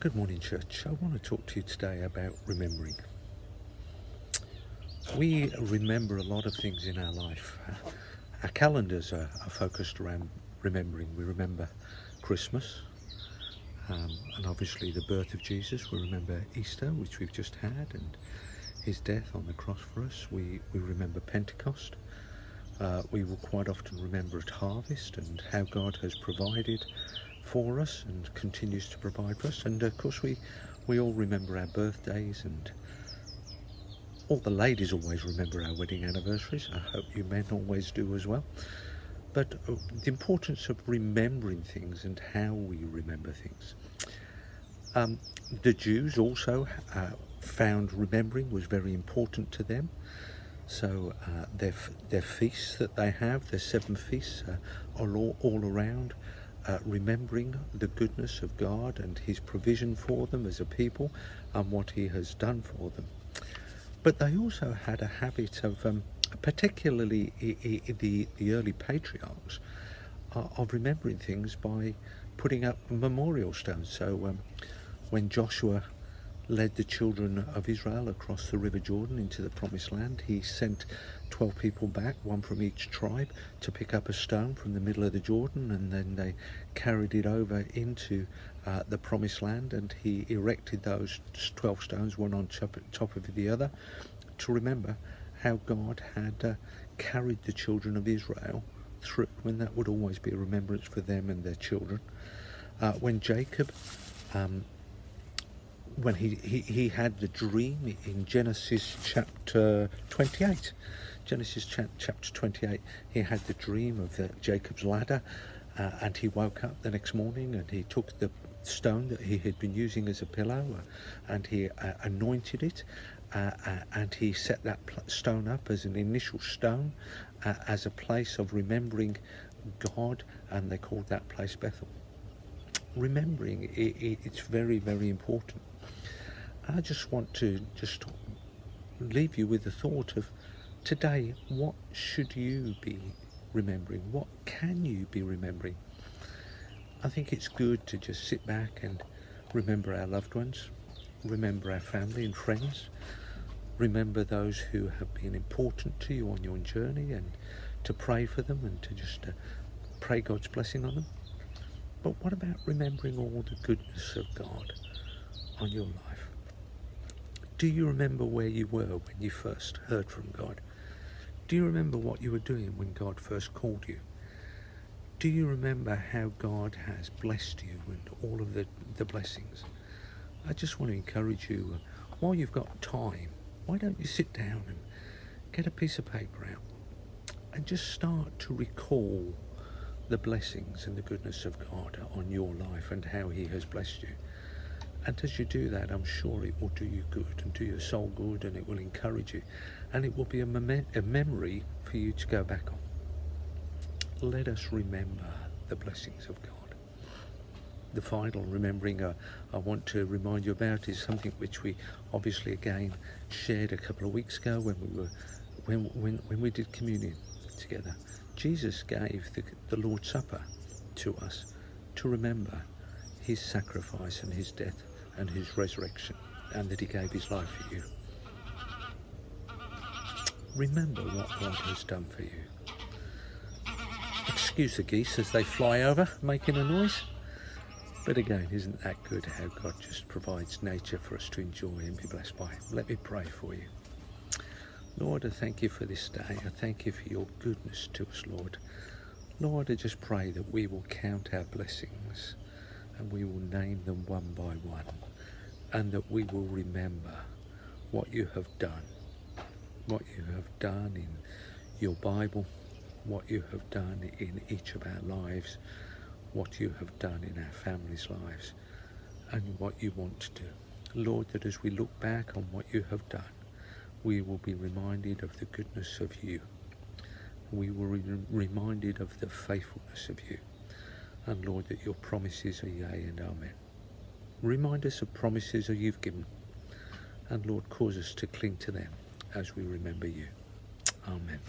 Good morning, church. I want to talk to you today about remembering. We remember a lot of things in our life. Our calendars are focused around remembering. We remember Christmas, and obviously the birth of Jesus. We remember Easter, which we've just had, and his death on the cross for us. We remember Pentecost. We will quite often remember at harvest and how God has provided for us and continues to provide for us. And of course we all remember our birthdays, and all the ladies always remember our wedding anniversaries. I hope you men always do as well. But the importance of remembering things and how we remember things. The Jews also found remembering was very important to them. So their feasts that they have, their 7 feasts, are all around remembering the goodness of God and his provision for them as a people and what he has done for them. But they also had a habit of, particularly the early patriarchs, of remembering things by putting up memorial stones. So when Joshua led the children of Israel across the River Jordan into the Promised Land, he sent 12 people back, one from each tribe, to pick up a stone from the middle of the Jordan, and then they carried it over into the Promised Land, and he erected those 12 stones, one on top of the other, to remember how God had carried the children of Israel through, and that would always be a remembrance for them and their children. When Jacob when he had the dream in Genesis chapter 28. Genesis chapter 28, he had the dream of Jacob's ladder, and he woke up the next morning and he took the stone that he had been using as a pillow and he anointed it, and he set that stone up as an initial stone, as a place of remembering God, and they called that place Bethel. Remembering, it's very, very important. I just want to leave you with the thought of today, what should you be remembering? What can you be remembering? I think it's good to just sit back and remember our loved ones, remember our family and friends, remember those who have been important to you on your journey, and to pray for them and to just pray God's blessing on them. But what about remembering all the goodness of God on your life? Do you remember where you were when you first heard from God? Do you remember what you were doing when God first called you? Do you remember how God has blessed you and all of the blessings? I just want to encourage you, while you've got time, why don't you sit down and get a piece of paper out and just start to recall the blessings and the goodness of God on your life and how he has blessed you. And as you do that, I'm sure it will do you good and do your soul good, and it will encourage you, and it will be a memory for you to go back on. Let us remember the blessings of God. The final remembering I want to remind you about is something which we obviously again shared a couple of weeks ago when we did communion together. Jesus gave the Lord's Supper to us to remember his sacrifice and his death and his resurrection, and that he gave his life for you. Remember what God has done for you. Excuse the geese as they fly over, making a noise. But again, isn't that good how God just provides nature for us to enjoy and be blessed by? Let me pray for you. Lord, I thank you for this day. I thank you for your goodness to us, Lord. Lord, I just pray that we will count our blessings and we will name them one by one, and that we will remember what you have done in your Bible, what you have done in each of our lives, what you have done in our families' lives, and what you want to do. Lord, that as we look back on what you have done, we will be reminded of the goodness of you. We will be reminded of the faithfulness of you. And Lord, that your promises are yea and amen. Remind us of promises that you've given. And Lord, cause us to cling to them as we remember you. Amen.